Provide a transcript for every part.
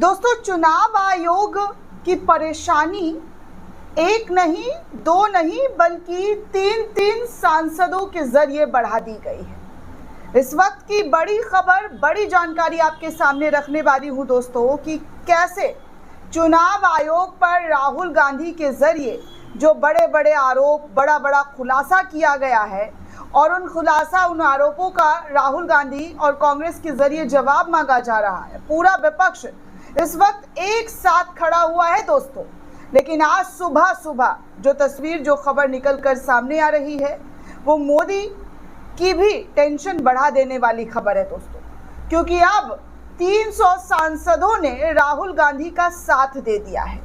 दोस्तों, चुनाव आयोग की परेशानी एक नहीं, दो नहीं, बल्कि तीन तीन सांसदों के जरिए बढ़ा दी गई है। इस वक्त की बड़ी खबर, बड़ी जानकारी आपके सामने रखने वाली हूं दोस्तों कि कैसे चुनाव आयोग पर राहुल गांधी के जरिए जो बड़े बड़े आरोप, बड़ा बड़ा खुलासा किया गया है और उन आरोपों का राहुल गांधी और कांग्रेस के जरिए जवाब मांगा जा रहा है। पूरा विपक्ष इस वक्त एक साथ खड़ा हुआ है दोस्तों। लेकिन आज सुबह सुबह जो तस्वीर, जो खबर निकल कर सामने आ रही है वो मोदी की भी टेंशन बढ़ा देने वाली खबर है दोस्तों, क्योंकि अब 300 सांसदों ने राहुल गांधी का साथ दे दिया है।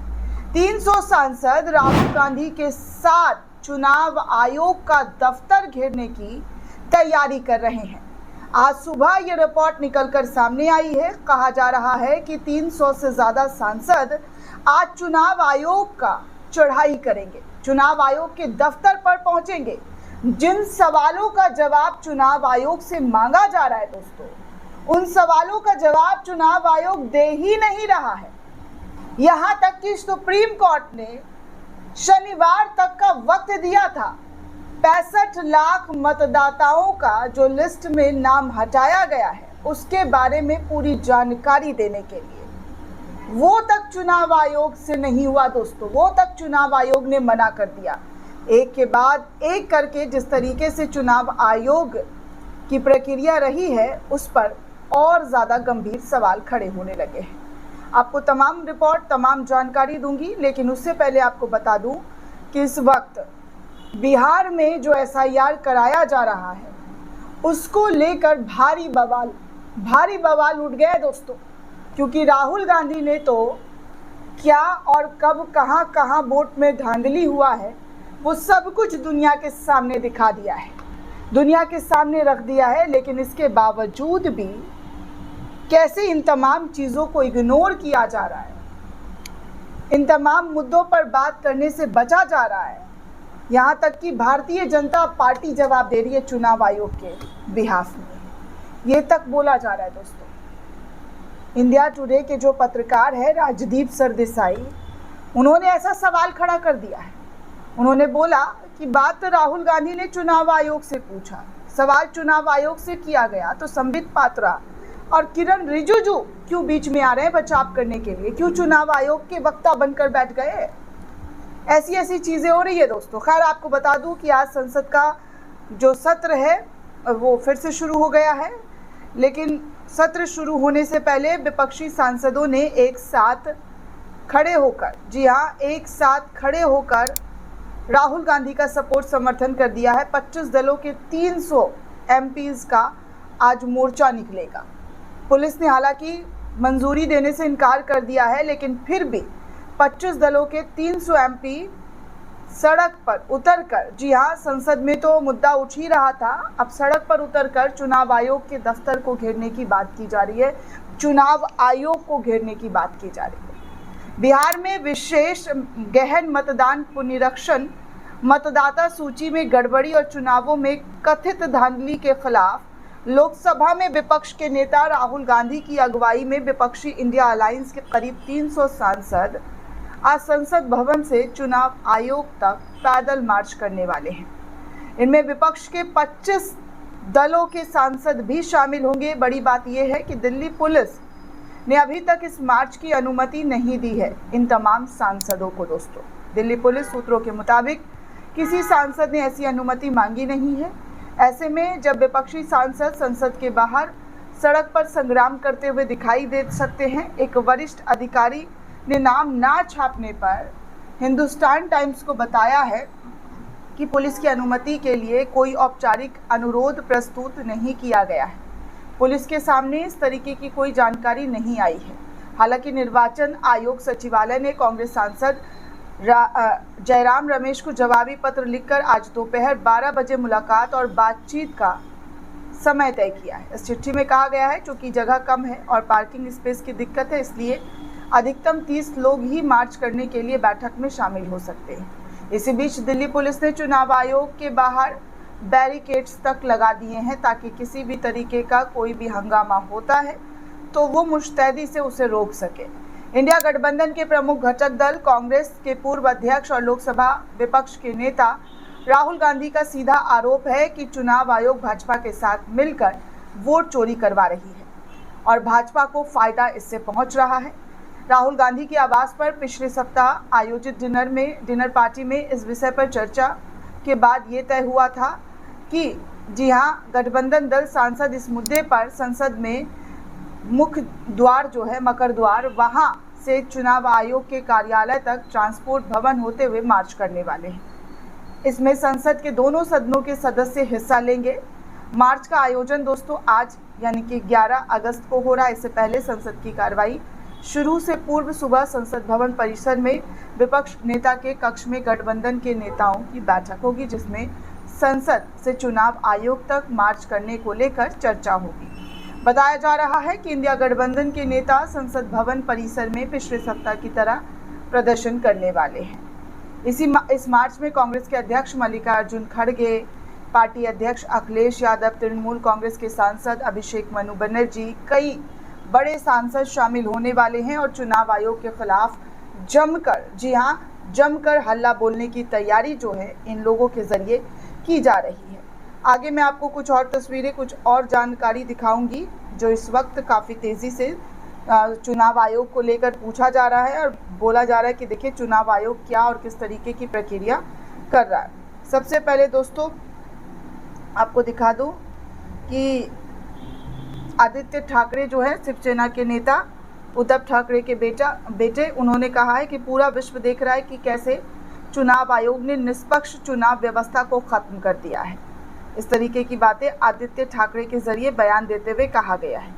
300 सांसद राहुल गांधी के साथ चुनाव आयोग का दफ्तर घेरने की तैयारी कर रहे हैं। आज सुबह ये रिपोर्ट निकलकर सामने आई है। कहा जा रहा है कि 300 से ज्यादा सांसद आज चुनाव आयोग का चढ़ाई करेंगे, चुनाव आयोग के दफ्तर पर पहुंचेंगे। जिन सवालों का जवाब चुनाव आयोग से मांगा जा रहा है दोस्तों, उन सवालों का जवाब चुनाव आयोग दे ही नहीं रहा है। यहां तक कि सुप्रीम कोर्ट ने शनिवार तक का वक्त दिया था 65 लाख मतदाताओं का जो लिस्ट में नाम हटाया गया है उसके बारे में पूरी जानकारी देने के लिए। वो तक चुनाव आयोग से नहीं हुआ दोस्तों, वो तक चुनाव आयोग ने मना कर दिया। एक के बाद एक करके जिस तरीके से चुनाव आयोग की प्रक्रिया रही है उस पर और ज़्यादा गंभीर सवाल खड़े होने लगे हैं। आपको तमाम रिपोर्ट, तमाम जानकारी दूंगी, लेकिन उससे पहले आपको बता दूं कि इस वक्त बिहार में जो एसआईआर कराया जा रहा है उसको लेकर भारी बवाल उठ गया है दोस्तों। क्योंकि राहुल गांधी ने तो क्या और कब कहां वोट में धांधली हुआ है वो सब कुछ दुनिया के सामने दिखा दिया है, दुनिया के सामने रख दिया है। लेकिन इसके बावजूद भी कैसे इन तमाम चीज़ों को इग्नोर किया जा रहा है, इन तमाम मुद्दों पर बात करने से बचा जा रहा है। यहाँ तक कि भारतीय जनता पार्टी जवाब दे रही है चुनाव आयोग के बिहाफ में, ये तक बोला जा रहा है दोस्तों। इंडिया टुडे के जो पत्रकार है राजदीप सरदेसाई, उन्होंने ऐसा सवाल खड़ा कर दिया है। उन्होंने बोला कि बात राहुल गांधी ने चुनाव आयोग से पूछा, सवाल चुनाव आयोग से किया गया तो संबित पात्रा और किरण रिजिजू क्यों बीच में आ रहे हैं बचाव करने के लिए, क्यों चुनाव आयोग के वक्ता बनकर बैठ गए। ऐसी चीज़ें हो रही है दोस्तों। खैर, आपको बता दूं कि आज संसद का जो सत्र है वो फिर से शुरू हो गया है। लेकिन सत्र शुरू होने से पहले विपक्षी सांसदों ने एक साथ खड़े होकर, जी हाँ, एक साथ खड़े होकर राहुल गांधी का सपोर्ट, समर्थन कर दिया है। 25 दलों के 300 एमपीज का आज मोर्चा निकलेगा। पुलिस ने हालांकि मंजूरी देने से इनकार कर दिया है, लेकिन फिर भी 25 दलों के 300 एमपी सड़क पर उतरकर, जी हाँ, संसद में तो मुद्दा उठ ही रहा था, अब सड़क पर उतरकर चुनाव आयोग के दफ्तर को घेरने की बात की जा रही है, चुनाव आयोग को घेरने की बात की जा रही है। बिहार में विशेष गहन मतदान पुनरीक्षण, मतदाता सूची में गड़बड़ी और चुनावों में कथित धांधली के खिलाफ लोकसभा में विपक्ष के नेता राहुल गांधी की अगुवाई में विपक्षी इंडिया अलायंस के करीब 300 सांसद आज संसद भवन से चुनाव आयोग तक पैदल मार्च करने वाले हैं। इनमें विपक्ष के 25 दलों के सांसद भी शामिल होंगे। बड़ी बात यह है कि दिल्ली पुलिस ने अभी तक इस मार्च की अनुमति नहीं दी है इन तमाम सांसदों को दोस्तों। दिल्ली पुलिस सूत्रों के मुताबिक किसी सांसद ने ऐसी अनुमति मांगी नहीं है। ऐसे में जब विपक्षी सांसद संसद के बाहर सड़क पर संग्राम करते हुए दिखाई दे सकते हैं, एक वरिष्ठ अधिकारी ने नाम ना छापने पर हिंदुस्तान टाइम्स को बताया है कि पुलिस की अनुमति के लिए कोई औपचारिक अनुरोध प्रस्तुत नहीं किया गया है। पुलिस के सामने इस तरीके की कोई जानकारी नहीं आई है। हालांकि निर्वाचन आयोग सचिवालय ने कांग्रेस सांसद जयराम रमेश को जवाबी पत्र लिखकर आज दोपहर 12 बजे मुलाकात और बातचीत का समय तय किया है। इस चिट्ठी में कहा गया है चूंकि जगह कम है और पार्किंग स्पेस की दिक्कत है, इसलिए अधिकतम 30 लोग ही मार्च करने के लिए बैठक में शामिल हो सकते हैं। इसी बीच दिल्ली पुलिस ने चुनाव आयोग के बाहर बैरिकेड्स तक लगा दिए हैं ताकि किसी भी तरीके का कोई भी हंगामा होता है तो वो मुस्तैदी से उसे रोक सके। इंडिया गठबंधन के प्रमुख घटक दल कांग्रेस के पूर्व अध्यक्ष और लोकसभा विपक्ष के नेता राहुल गांधी का सीधा आरोप है कि चुनाव आयोग भाजपा के साथ मिलकर वोट चोरी करवा रही है और भाजपा को फायदा इससे पहुंच रहा है। राहुल गांधी के आवास पर पिछले सप्ताह आयोजित डिनर पार्टी में इस विषय पर चर्चा के बाद ये तय हुआ था कि जी हां, गठबंधन दल सांसद इस मुद्दे पर संसद में मुख्य द्वार जो है मकर द्वार, वहां से चुनाव आयोग के कार्यालय तक ट्रांसपोर्ट भवन होते हुए मार्च करने वाले हैं। इसमें संसद के दोनों सदनों के सदस्य हिस्सा लेंगे। मार्च का आयोजन दोस्तों आज यानी कि 11 अगस्त को हो रहा है। इससे पहले संसद की कार्रवाई शुरू से पूर्व सुबह संसद भवन परिसर में विपक्ष नेता के कक्ष में गठबंधन के नेताओं की बैठक होगी, जिसमें संसद से चुनाव आयोग तक मार्च करने को लेकर चर्चा होगी। बताया जा रहा है कि इंडिया गठबंधन के नेता संसद भवन परिसर में पिछले सप्ताह की तरह प्रदर्शन करने वाले हैं। इस मार्च में कांग्रेस के अध्यक्ष मल्लिकार्जुन खड़गे, पार्टी अध्यक्ष अखिलेश यादव, तृणमूल कांग्रेस के सांसद अभिषेक मनु बनर्जी, कई बड़े सांसद शामिल होने वाले हैं और चुनाव आयोग के खिलाफ जमकर हल्ला बोलने की तैयारी जो है इन लोगों के जरिए की जा रही है। आगे मैं आपको कुछ और तस्वीरें, कुछ और जानकारी दिखाऊंगी जो इस वक्त काफ़ी तेज़ी से चुनाव आयोग को लेकर पूछा जा रहा है और बोला जा रहा है कि देखिए चुनाव आयोग क्या और किस तरीके की प्रक्रिया कर रहा है। सबसे पहले दोस्तों आपको दिखा दूं कि आदित्य ठाकरे जो है शिवसेना के नेता उद्धव ठाकरे के बेटे, उन्होंने कहा है कि पूरा विश्व देख रहा है कि कैसे चुनाव आयोग ने निष्पक्ष चुनाव व्यवस्था को खत्म कर दिया है। इस तरीके की बातें आदित्य ठाकरे के जरिए बयान देते हुए कहा गया है।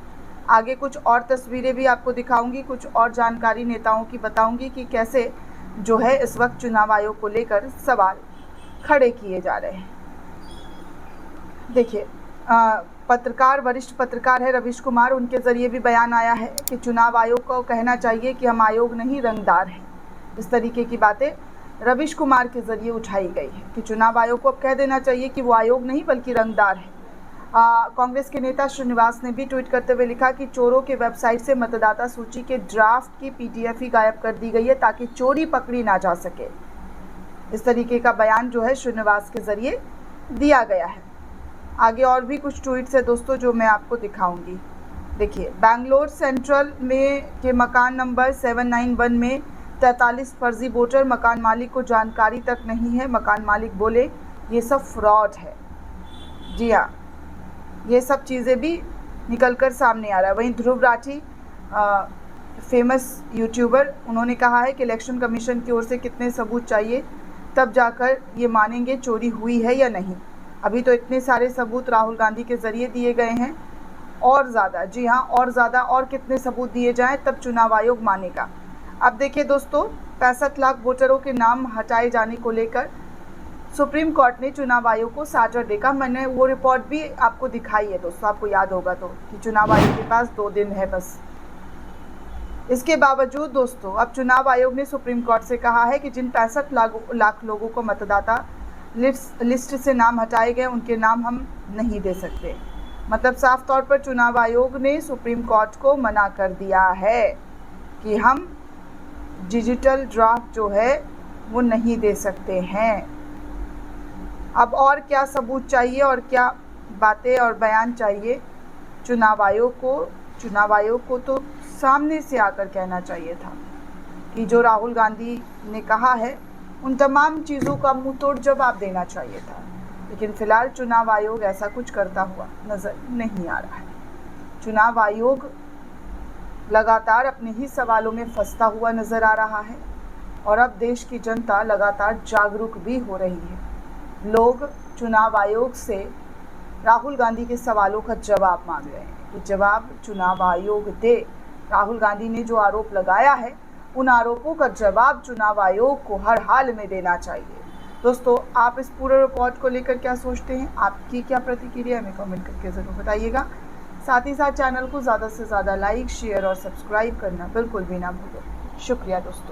आगे कुछ और तस्वीरें भी आपको दिखाऊंगी, कुछ और जानकारी नेताओं की बताऊंगी कि कैसे जो है इस वक्त चुनाव आयोग को लेकर सवाल खड़े किए जा रहे हैं। देखिए पत्रकार, वरिष्ठ पत्रकार है रवीश कुमार, उनके ज़रिए भी बयान आया है कि चुनाव आयोग को कहना चाहिए कि हम आयोग नहीं रंगदार हैं। इस तरीके की बातें रवीश कुमार के ज़रिए उठाई गई है कि चुनाव आयोग को अब कह देना चाहिए कि वो आयोग नहीं बल्कि रंगदार है। कांग्रेस के नेता श्रीनिवास ने भी ट्वीट करते हुए लिखा कि चोरों के वेबसाइट से मतदाता सूची के ड्राफ्ट की PDF ही गायब कर दी गई है ताकि चोरी पकड़ी ना जा सके। इस तरीके का बयान जो है श्रीनिवास के ज़रिए दिया गया है। आगे और भी कुछ ट्वीट्स है दोस्तों जो मैं आपको दिखाऊंगी। देखिए बैंगलोर सेंट्रल में के मकान नंबर 791 में 43 फर्जी वोटर, मकान मालिक को जानकारी तक नहीं है। मकान मालिक बोले ये सब फ्रॉड है। जी हाँ, ये सब चीज़ें भी निकलकर सामने आ रहा है। वहीं ध्रुव राठी फेमस यूट्यूबर, उन्होंने कहा है कि इलेक्शन कमीशन की ओर से कितने सबूत चाहिए तब जाकर ये मानेंगे चोरी हुई है या नहीं। अभी तो इतने सारे सबूत राहुल गांधी के ज़रिए दिए गए हैं, और ज़्यादा, जी हाँ और ज़्यादा, और कितने सबूत दिए जाएं तब चुनाव आयोग मानेगा। अब देखिए दोस्तों 65 लाख वोटरों के नाम हटाए जाने को लेकर सुप्रीम कोर्ट ने चुनाव आयोग को सैटरडे का, मैंने वो रिपोर्ट भी आपको दिखाई है दोस्तों, आपको याद होगा तो, कि चुनाव आयोग के पास 2 दिन है बस। इसके बावजूद दोस्तों अब चुनाव आयोग ने सुप्रीम कोर्ट से कहा है कि जिन 65 लाख लोगों को मतदाता लिस्ट से नाम हटाए गए उनके नाम हम नहीं दे सकते। मतलब साफ तौर पर चुनाव आयोग ने सुप्रीम कोर्ट को मना कर दिया है कि हम डिजिटल ड्राफ्ट जो है वो नहीं दे सकते हैं। अब और क्या सबूत चाहिए और क्या बातें और बयान चाहिए चुनाव आयोग को? चुनाव आयोग को तो सामने से आकर कहना चाहिए था कि जो राहुल गांधी ने कहा है उन तमाम चीज़ों का मुंह तोड़ जवाब देना चाहिए था। लेकिन फिलहाल चुनाव आयोग ऐसा कुछ करता हुआ नज़र नहीं आ रहा है। चुनाव आयोग लगातार अपने ही सवालों में फंसता हुआ नज़र आ रहा है और अब देश की जनता लगातार जागरूक भी हो रही है। लोग चुनाव आयोग से राहुल गांधी के सवालों का जवाब मांग रहे हैं कि जवाब चुनाव आयोग दे। राहुल गांधी ने जो आरोप लगाया है उन आरोपों का जवाब चुनाव आयोग को हर हाल में देना चाहिए। दोस्तों आप इस पूरे रिपोर्ट को लेकर क्या सोचते हैं? आपकी क्या प्रतिक्रिया हमें कमेंट करके ज़रूर बताइएगा। साथ ही साथ चैनल को ज़्यादा से ज़्यादा लाइक, शेयर और सब्सक्राइब करना बिल्कुल भी ना भूलें। शुक्रिया दोस्तों।